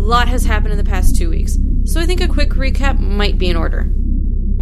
lot has happened in the past 2 weeks, so I think a quick recap might be in order.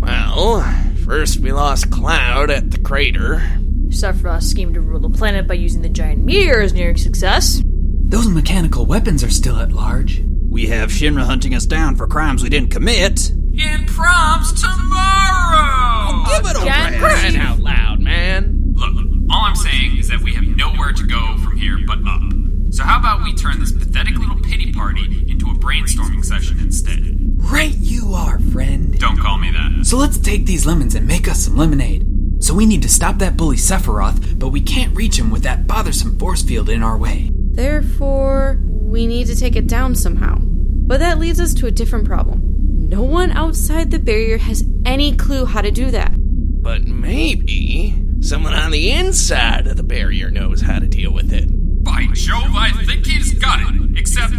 Well, first we lost Cloud at the crater. Sephiroth schemed to rule the planet by using the giant meteor as nearing success. Those mechanical weapons are still at large. We have Shinra hunting us down for crimes we didn't commit. In proms tomorrow! Give it a crying out loud, man. Look, all I'm saying is that we have nowhere to go from here but up. So how about we turn this pathetic little pity party into a brainstorming session instead? Right you are, friend. Don't call me that. So let's take these lemons and make us some lemonade. So we need to stop that bully Sephiroth, but we can't reach him with that bothersome force field in our way. Therefore, we need to take it down somehow. But that leads us to a different problem. No one outside the barrier has any clue how to do that. But maybe someone on the inside of the barrier knows how to deal with it. By Jove, I think he's got it. Except,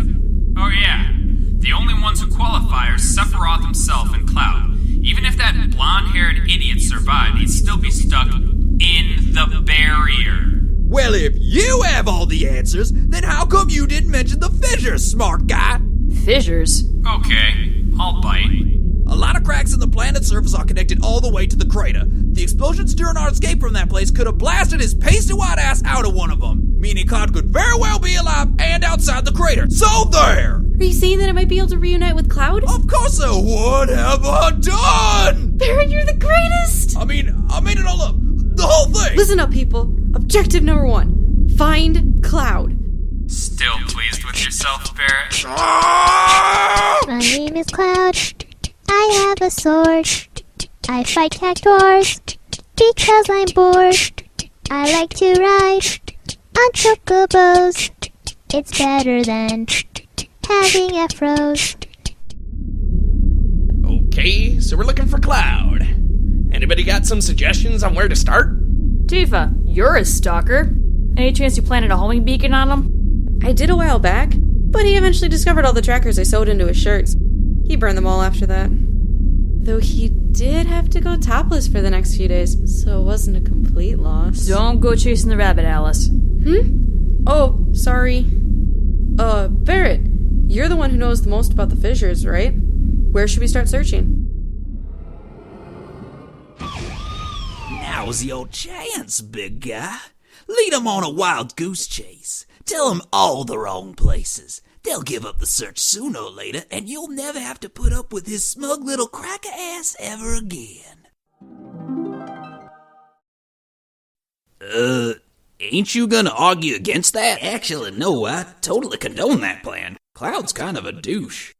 oh yeah, the only ones who qualify are Sephiroth himself and Cloud. Even if that blonde-haired idiot survived, he'd still be stuck in the barrier. Well, if you have all the answers, then how come you didn't mention the fissures, smart guy? Fissures? Okay, I'll bite. A lot of cracks in the planet's surface are connected all the way to the crater. The explosions during our escape from that place could have blasted his pasty white ass out of one of them, meaning Cloud could very well be alive and outside the crater. So there! Are you saying that it might be able to reunite with Cloud? Of course so. What have I done? Barrett, you're the greatest! I made it all up. The whole thing. Listen up, people. Objective number 1. Find Cloud. Still pleased with yourself, Barrett? My name is Cloud. I have a sword. I fight cactuars because I'm bored. I like to ride on chocobos. It's better than having afros. Okay, so we're looking for Cloud. Anybody got some suggestions on where to start? Tifa, you're a stalker. Any chance you planted a homing beacon on him? I did a while back, but he eventually discovered all the trackers I sewed into his shirts. He burned them all after that. Though he did have to go topless for the next few days, so it wasn't a complete loss. Don't go chasing the rabbit, Alice. Oh, sorry. Barrett, you're the one who knows the most about the fissures, right? Where should we start searching? Now's your chance, big guy. Lead 'em on a wild goose chase. Tell 'em all the wrong places. They'll give up the search sooner or later, and you'll never have to put up with his smug little cracker ass ever again. Ain't you gonna argue against that? Actually, no, I totally condone that plan. Cloud's kind of a douche.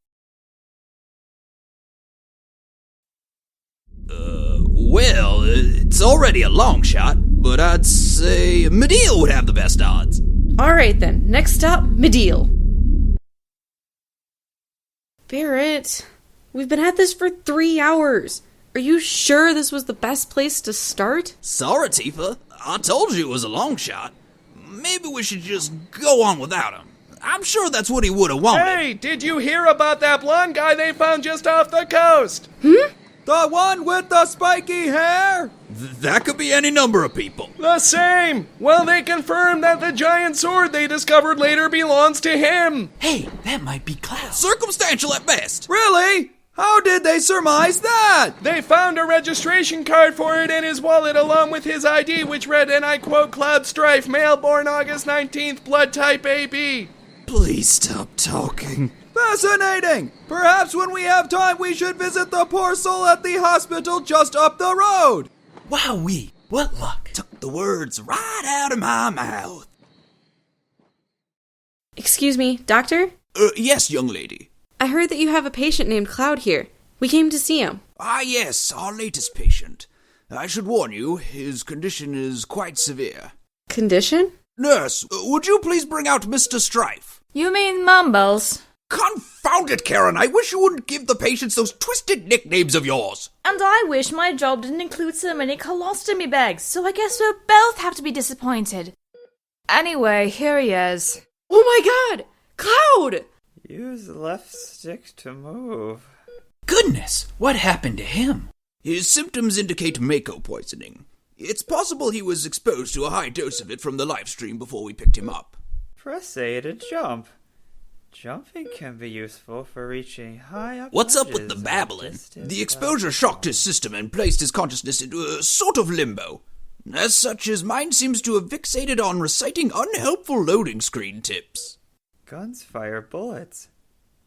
Well, it's already a long shot, but I'd say Mediel would have the best odds. Alright then, next stop, Mediel. Barrett, we've been at this for 3 hours. Are you sure this was the best place to start? Sorry, Tifa. I told you it was a long shot. Maybe we should just go on without him. I'm sure that's what he would have wanted. Hey, did you hear about that blonde guy they found just off the coast? The one with the spiky hair? That could be any number of people. The same. Well, they confirmed that the giant sword they discovered later belongs to him. Hey, that might be Cloud. Circumstantial at best. Really? How did they surmise that? They found a registration card for it in his wallet along with his ID, which read, and I quote, Cloud Strife, male born August 19th, blood type AB. Please stop talking. Fascinating! Perhaps when we have time we should visit the poor soul at the hospital just up the road. Wowee, what luck. Took the words right out of my mouth. Excuse me, doctor? Yes, young lady. I heard that you have a patient named Cloud here. We came to see him. Ah, yes, our latest patient. I should warn you, his condition is quite severe. Condition? Nurse, would you please bring out Mr. Strife? You mean Mumbles? Confound it, Karen, I wish you wouldn't give the patients those twisted nicknames of yours. And I wish my job didn't include so many colostomy bags, so I guess we'll both have to be disappointed. Anyway, here he is. Oh my god! Cloud! Use left stick to move. Goodness, what happened to him? His symptoms indicate Mako poisoning. It's possible he was exposed to a high dose of it from the Lifestream before we picked him up. Press A to jump. Jumping can be useful for reaching high up. What's up with the ledges babbling? distant The exposure shocked his system and placed his consciousness into a sort of limbo. As such, his mind seems to have fixated on reciting unhelpful loading screen tips. Guns fire bullets,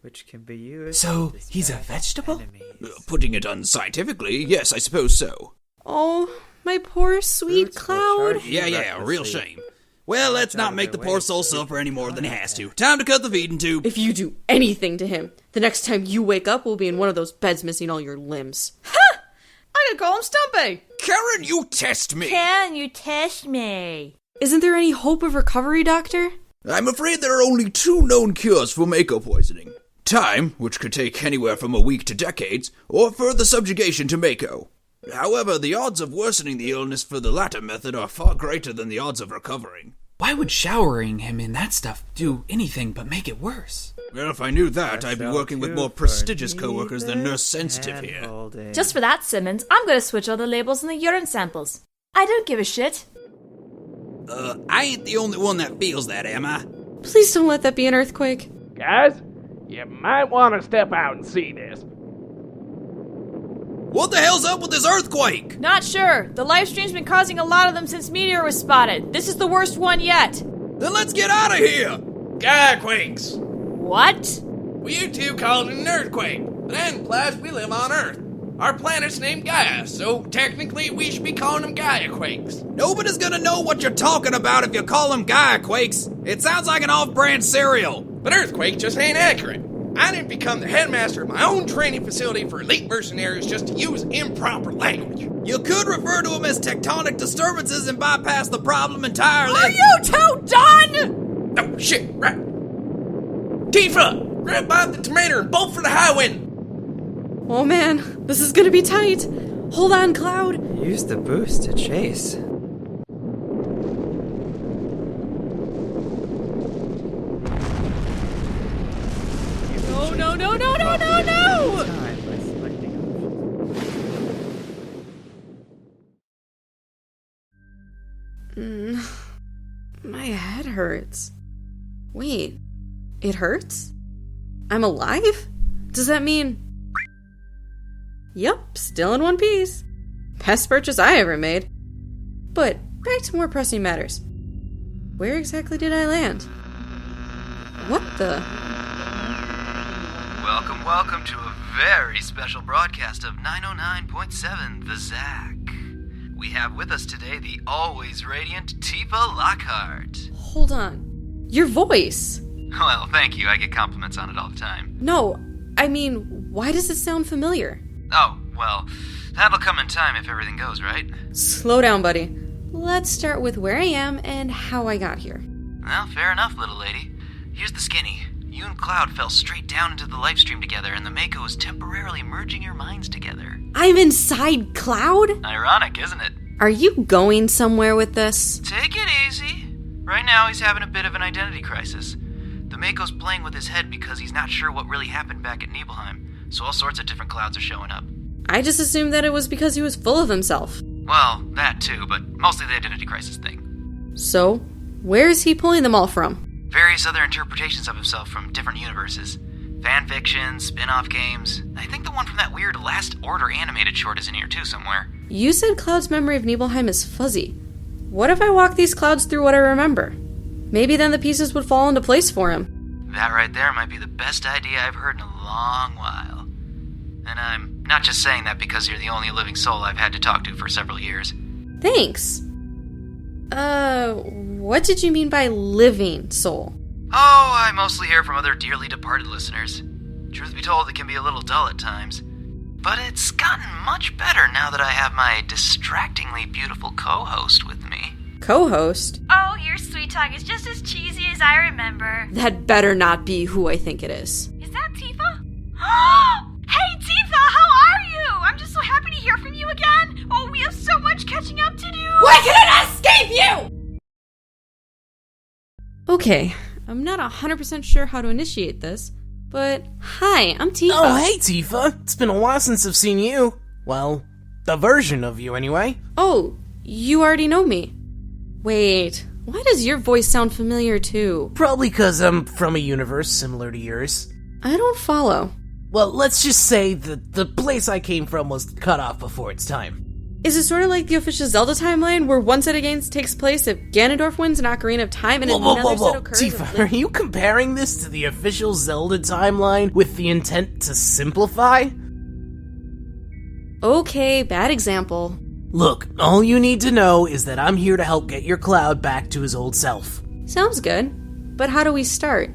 which can be used. So, to he's a distract vegetable? enemies. Putting it unscientifically, yes, I suppose so. Oh, my poor sweet Roots will Cloud. charge you Yeah, real recklessly. shame. Well, let's not make the poor soul suffer any more than he has to. Time to cut the feeding tube. If you do anything to him, the next time you wake up, we'll be in one of those beds missing all your limbs. I could call him Stumpy. Karen, you test me! Can you test me? Isn't there any hope of recovery, Doctor? I'm afraid there are only 2 known cures for Mako poisoning. Time, which could take anywhere from a week to decades, or further subjugation to Mako. However, the odds of worsening the illness for the latter method are far greater than the odds of recovering. Why would showering him in that stuff do anything but make it worse? Well, if I knew that, I'd be working with more prestigious co-workers than Nurse Sensitive here. Hand-holding. Just for that, Simmons, I'm gonna switch all the labels on the urine samples. I don't give a shit. I ain't the only one that feels that, am I? Please don't let that be an earthquake. Guys, you might want to step out and see this. What the hell's up with this earthquake? Not sure. The Lifestream's been causing a lot of them since Meteor was spotted. This is the worst one yet. Then let's get out of here! Gaiaquakes. What? Well, you two called it an earthquake. But then, plus, we live on Earth. Our planet's named Gaia, so technically we should be calling them Gaiaquakes. Nobody's gonna know what you're talking about if you call them Gaiaquakes. It sounds like an off-brand cereal. But earthquake just ain't accurate. I didn't become the headmaster of my own training facility for elite mercenaries just to use improper language. You could refer to them as tectonic disturbances and bypass the problem entirely. Are you two done? Oh, shit, right. Tifa, grab Bob the tomato and bolt for the high wind. Oh man, this is gonna be tight. Hold on, Cloud. Use the boost to chase. No, no, no, no, no, no, no! Time by selecting options. My head hurts. Wait, it hurts? I'm alive? Does that mean... Yup, still in one piece. Best purchase I ever made. But back to more pressing matters. Where exactly did I land? What the... Welcome to a very special broadcast of 909.7 The Zack. We have with us today the always radiant Tifa Lockhart. Hold on. Your voice! Well, thank you. I get compliments on it all the time. No, I mean, why does it sound familiar? Oh, well, that'll come in time if everything goes right. Slow down, buddy. Let's start with where I am and how I got here. Well, fair enough, little lady. Here's the skinny. You and Cloud fell straight down into the Lifestream together, and the Mako is temporarily merging your minds together. I'm inside Cloud? Ironic, isn't it? Are you going somewhere with this? Take it easy. Right now, he's having a bit of an identity crisis. The Mako's playing with his head because he's not sure what really happened back at Nibelheim, so all sorts of different Clouds are showing up. I just assumed that it was because he was full of himself. Well, that too, but mostly the identity crisis thing. So, where is he pulling them all from? Various other interpretations of himself from different universes. Fan fiction, spin-off games. I think the one from that weird Last Order animated short is in here too somewhere. You said Cloud's memory of Nibelheim is fuzzy. What if I walk these clouds through what I remember? Maybe then the pieces would fall into place for him. That right there might be the best idea I've heard in a long while. And I'm not just saying that because you're the only living soul I've had to talk to for several years. Thanks. What did you mean by living soul? Oh, I mostly hear from other dearly departed listeners. Truth be told, it can be a little dull at times. But it's gotten much better now that I have my distractingly beautiful co-host with me. Co-host? Oh, your sweet talk is just as cheesy as I remember. That better not be who I think it is. Is that Tifa? Hey, Tifa, how are you? I'm just so happy to hear from you again. Oh, we have so much catching up to do. Why can I not escape you? Okay, I'm not 100% sure how to initiate this, but hi, I'm Tifa. Oh, hey, Tifa. It's been a while since I've seen you. Well, the version of you, anyway. Oh, you already know me. Wait, Why does your voice sound familiar too? Probably because I'm from a universe similar to yours. I don't follow. Well, let's just say that the place I came from was cut off before its time. Is it sort of like the official Zelda timeline, where one set of games takes place if Ganondorf wins an Ocarina of Time and another set occurs? Tifa, are you comparing this to the official Zelda timeline with the intent to simplify? Okay, bad example. Look, all you need to know is that I'm here to help get your Cloud back to his old self. Sounds good, but how do we start?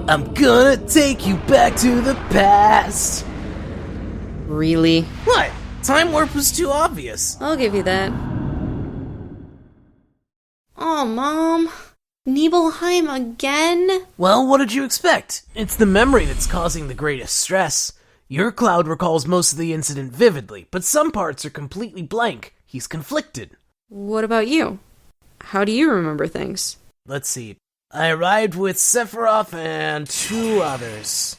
I'm gonna take you back to the past. Really? What? Time warp was too obvious. I'll give you that. Aw, Mom. Nibelheim again? Well, what did you expect? It's the memory that's causing the greatest stress. Your Cloud recalls most of the incident vividly, but some parts are completely blank. He's conflicted. What about you? How do you remember things? Let's see. I arrived with Sephiroth and 2 others.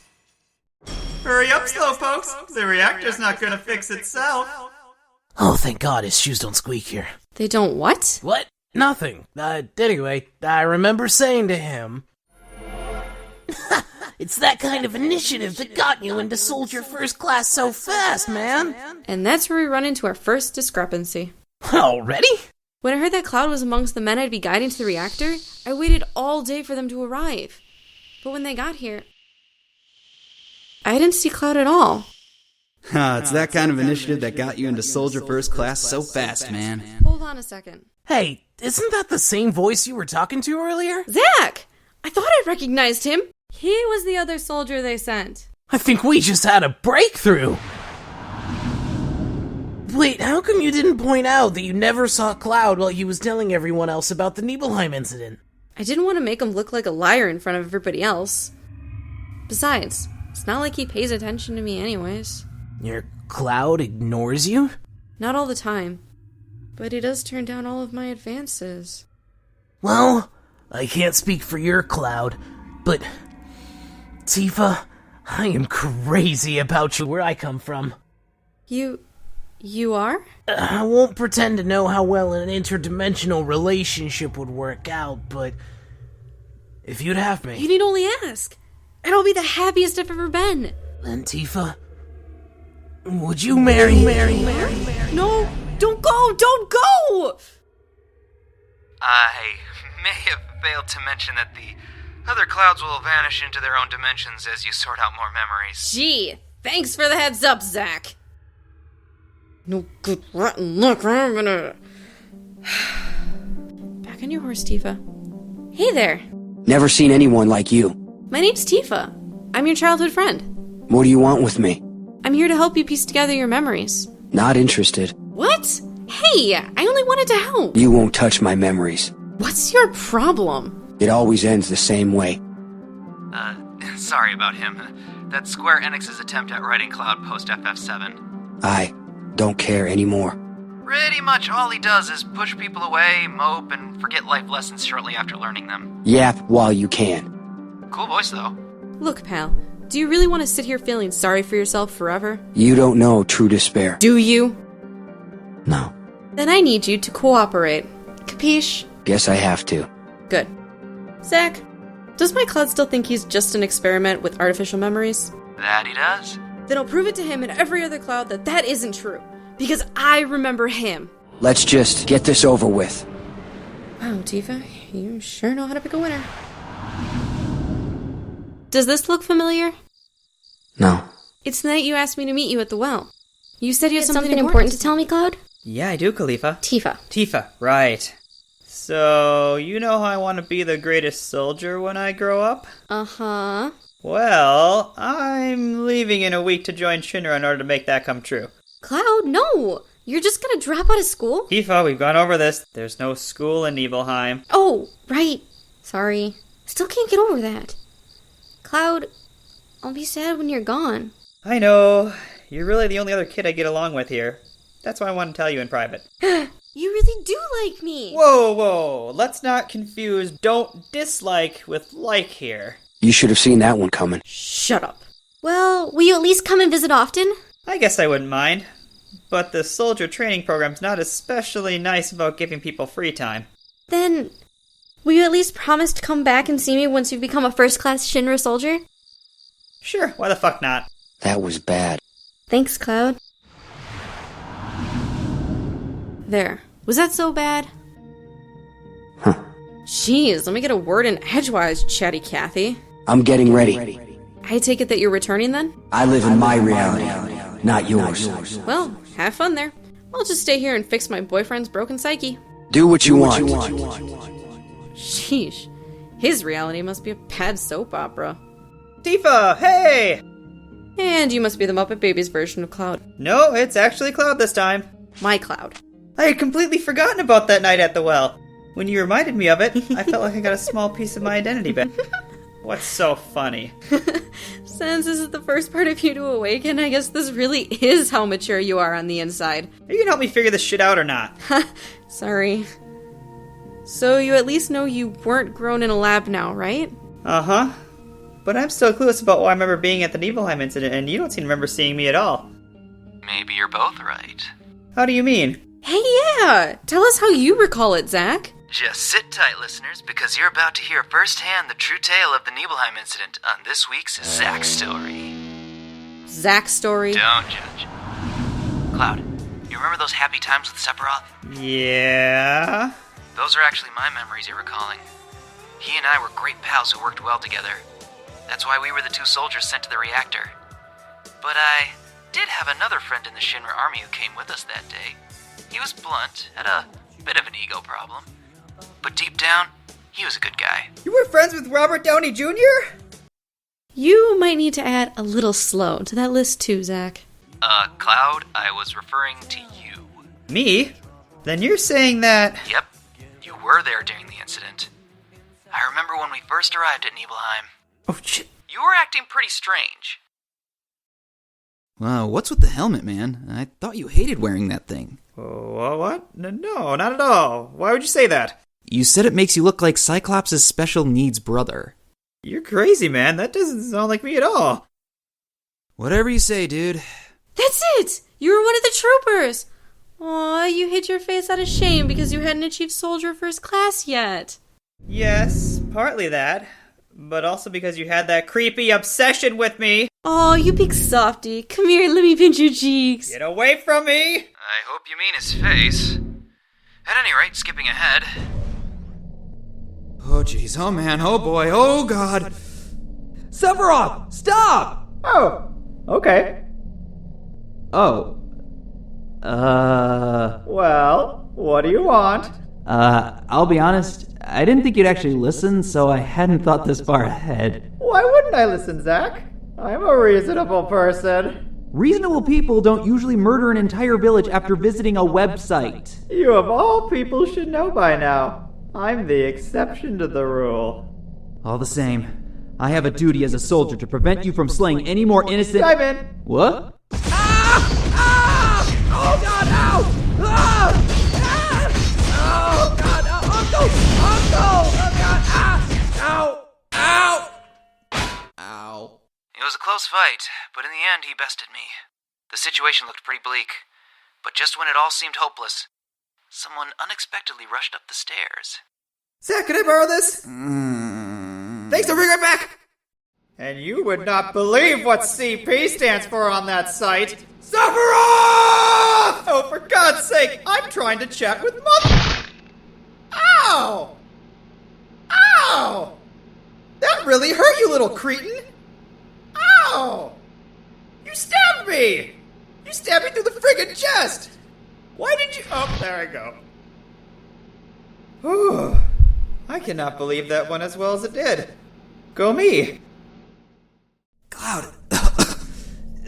Hurry up, slowpokes. The reactor's not gonna fix itself. Oh, thank God his shoes don't squeak here. They don't what? What? Nothing. Anyway, I remember saying to him... It's that kind of initiative that got you into Soldier First Class so fast, man. And that's where we run into our first discrepancy. Already? When I heard that Cloud was amongst the men I'd be guiding to the reactor, I waited all day for them to arrive. But when they got here, I didn't see Cloud at all. It's that kind of initiative that got you into Soldier First Class so fast, man. Hold on a second. Hey, isn't that the same voice you were talking to earlier? Zach! I thought I recognized him. He was the other soldier they sent. I think we just had a breakthrough. Wait, how come you didn't point out that you never saw Cloud while he was telling everyone else about the Nibelheim incident? I didn't want to make him look like a liar in front of everybody else. Besides, it's not like he pays attention to me anyways. Your Cloud ignores you? Not all the time. But he does turn down all of my advances. Well, I can't speak for your Cloud, but... Tifa, I am crazy about you where I come from. You are? I won't pretend to know how well an interdimensional relationship would work out, but... if you'd have me... You need only ask, and I'll be the happiest I've ever been. Then, Tifa, would you marry me? No, don't go! I may have failed to mention that the other clouds will vanish into their own dimensions as you sort out more memories. Gee, thanks for the heads up, Zach. No good rotten luck, I'm gonna... Back on your horse, Tifa. Hey there. Never seen anyone like you. My name's Tifa. I'm your childhood friend. What do you want with me? I'm here to help you piece together your memories. Not interested. What? Hey, I only wanted to help. You won't touch my memories. What's your problem? It always ends the same way. Sorry about him. That's Square Enix's attempt at writing Cloud post FF7. I don't care anymore. Pretty much all he does is push people away, mope, and forget life lessons shortly after learning them. Yap while you can. Cool voice, though. Look, pal, do you really want to sit here feeling sorry for yourself forever? You don't know true despair. Do you? No. Then I need you to cooperate. Capiche? Guess I have to. Good. Zach, does my Cloud still think he's just an experiment with artificial memories? That he does. Then I'll prove it to him and every other Cloud that isn't true. Because I remember him. Let's just get this over with. Wow, Tifa, you sure know how to pick a winner. Does this look familiar? No. It's the night you asked me to meet you at the well. You said you had something important to tell me, Cloud? Yeah, I do, Khalifa. Tifa, right. So, you know how I want to be the greatest soldier when I grow up? Uh-huh. Well, I'm leaving in a week to join Shinra in order to make that come true. Cloud, no! You're just gonna drop out of school? Tifa, we've gone over this. There's no school in Nibelheim. Oh, right. Sorry. Still can't get over that. Cloud, I'll be sad when you're gone. I know. You're really the only other kid I get along with here. That's why I want to tell you in private. You really do like me! Whoa. Let's not confuse don't dislike with like here. You should have seen that one coming. Shut up. Well, will you at least come and visit often? I guess I wouldn't mind. But the soldier training program's not especially nice about giving people free time. Then, will you at least promise to come back and see me once you've become a first-class Shinra soldier? Sure, why the fuck not? That was bad. Thanks, Cloud. There. Was that so bad? Huh. Jeez, let me get a word in edgewise, chatty Cathy. I'm getting ready. I take it that you're returning then? I live in my reality, not yours. Well, have fun there. I'll just stay here and fix my boyfriend's broken psyche. Do what you want. Sheesh. His reality must be a bad soap opera. Tifa, hey! And you must be the Muppet Babies version of Cloud. No, it's actually Cloud this time. My Cloud. I had completely forgotten about that night at the well. When you reminded me of it, I felt like I got a small piece of my identity back. What's so funny? Since this is the first part of you to awaken, I guess this really is how mature you are on the inside. Are you gonna help me figure this shit out or not? Sorry. So you at least know you weren't grown in a lab now, right? Uh-huh. But I'm still clueless about why I remember being at the Nibelheim incident, and you don't seem to remember seeing me at all. Maybe you're both right. How do you mean? Hey, yeah! Tell us how you recall it, Zach. Just sit tight, listeners, because you're about to hear firsthand the true tale of the Nibelheim incident on this week's Zach Story. Zach Story? Don't judge. Cloud, you remember those happy times with Sephiroth? Yeah? Those are actually my memories you're recalling. He and I were great pals who worked well together. That's why we were the two soldiers sent to the reactor. But I did have another friend in the Shinra army who came with us that day. He was blunt, had a bit of an ego problem. But deep down, he was a good guy. You were friends with Robert Downey Jr.? You might need to add a little slow to that list too, Zach. Cloud, I was referring to you. Me? Then you're saying that... Yep, you were there during the incident. I remember when we first arrived at Nibelheim. Oh, shit. You were acting pretty strange. Wow, what's with the helmet, man? I thought you hated wearing that thing. Oh, what? No, not at all. Why would you say that? You said it makes you look like Cyclops' special needs brother. You're crazy, man. That doesn't sound like me at all. Whatever you say, dude. That's it! You were one of the troopers! Aw, you hid your face out of shame because you hadn't achieved Soldier First Class yet. Yes, partly that. But also because you had that creepy obsession with me. Oh, you big softy. Come here, let me pinch your cheeks. Get away from me! I hope you mean his face. At any rate, skipping ahead. Oh, jeez. Oh, man. Oh, boy. Oh, God. Sephiroth! Stop! Oh, okay. Oh. Well, what do you want? I'll be honest, I didn't think you'd actually listen, so I hadn't thought this far ahead. Why wouldn't I listen, Zach? I'm a reasonable person. Reasonable people don't usually murder an entire village after visiting a website. You of all people should know by now. I'm the exception to the rule. All the same, I have a duty as a soldier to prevent you from slaying any more innocent— Dive in! What? Oh God, ow! Ah! Ah! Oh God, Uncle! Oh God, ah! Ow! Ow! It was a close fight, but in the end he bested me. The situation looked pretty bleak, but just when it all seemed hopeless, someone unexpectedly rushed up the stairs. Zach, can I borrow this? Thanks, I'll bring it back! And you would not believe what CP stands for on that site. Sephiroth! Oh, for God's sake, I'm trying to chat with Mother. Ow! Ow! That really hurt, you little cretin! Ow! You stabbed me! You stabbed me through the friggin' chest! Why did you— Oh, there I go. Whew. I cannot believe that went as well as it did. Go me. Cloud,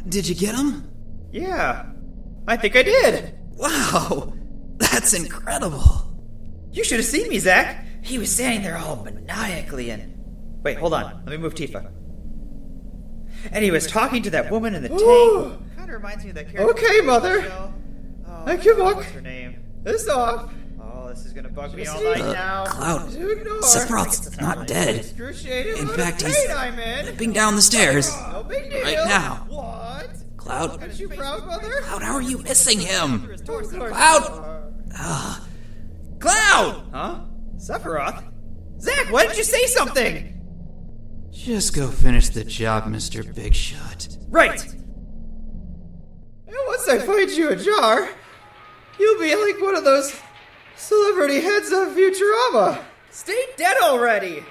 did you get him? Yeah, I think I did. Wow, that's incredible. You should have seen me, Zach. He was standing there all maniacally and... Wait, hold on. Let me move Tifa. And he was talking to that woman in the tank. Kind of reminds me of that character. Okay, Mother. I give up. What's her name? This off. Oh, this is gonna bug me all night now. Cloud, Sephiroth's not dead. In fact, he's limping down the stairs right now. What? Cloud, Aren't you proud, Mother? Cloud, how are you missing him? Cloud! Cloud! Huh? Sephiroth? Zach, why didn't you say something? Just go finish the job, Mr. Big Shot. Right! And once I find you a jar, you'll be like one of those celebrity heads of Futurama. Stay dead already!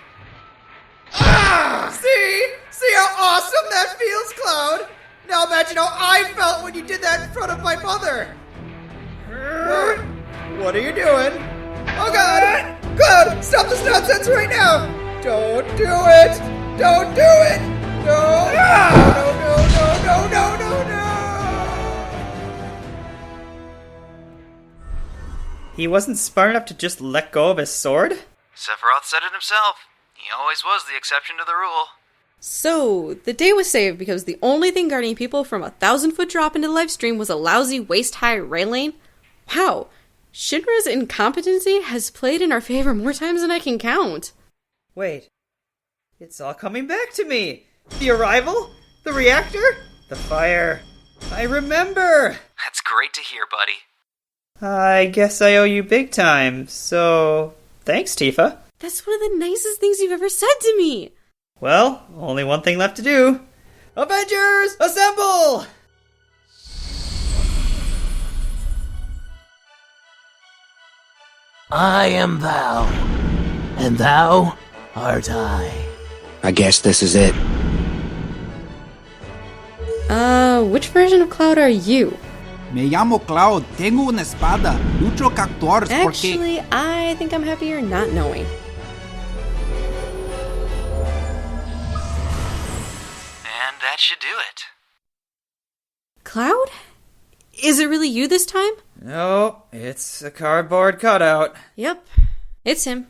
Ah! See? See how awesome that feels, Cloud? Now imagine how I felt when you did that in front of my mother. What are you doing? Oh God! Cloud, stop this nonsense right now! Don't do it! Don't do it! No! No! He wasn't smart enough to just let go of his sword? Sephiroth said it himself. He always was the exception to the rule. So, the day was saved because the only thing guarding people from a 1,000-foot drop into the Lifestream was a lousy waist-high railing? Wow, Shinra's incompetency has played in our favor more times than I can count. Wait, it's all coming back to me. The arrival, the reactor, the fire. I remember. That's great to hear, buddy. I guess I owe you big time, so thanks, Tifa. That's one of the nicest things you've ever said to me. Well, only one thing left to do. Avengers, assemble! I am thou, and thou art I. I guess this is it. Which version of Cloud are you? Me llamo Cloud. Tengo una espada. Lucho cactuars porque... Actually, I think I'm happier not knowing. And that should do it. Cloud? Is it really you this time? No, it's a cardboard cutout. Yep, it's him.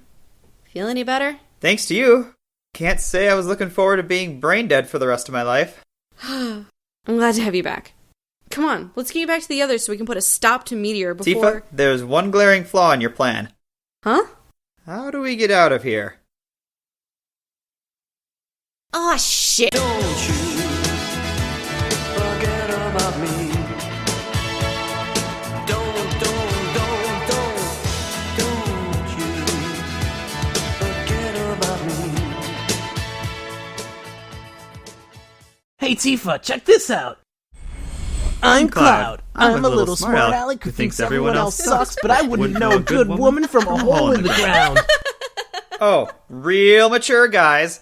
Feel any better? Thanks to you. Can't say I was looking forward to being brain dead for the rest of my life. I'm glad to have you back. Come on, let's get you back to the others so we can put a stop to Meteor before... Tifa, there's one glaring flaw in your plan. Huh? How do we get out of here? Aw, shit! Don't you forget about me. Don't you forget about me. Hey Tifa, check this out! I'm Cloud. I'm a little smart aleck who thinks everyone else sucks, but I wouldn't know a good woman from a hole in the ground. Oh, real mature guys.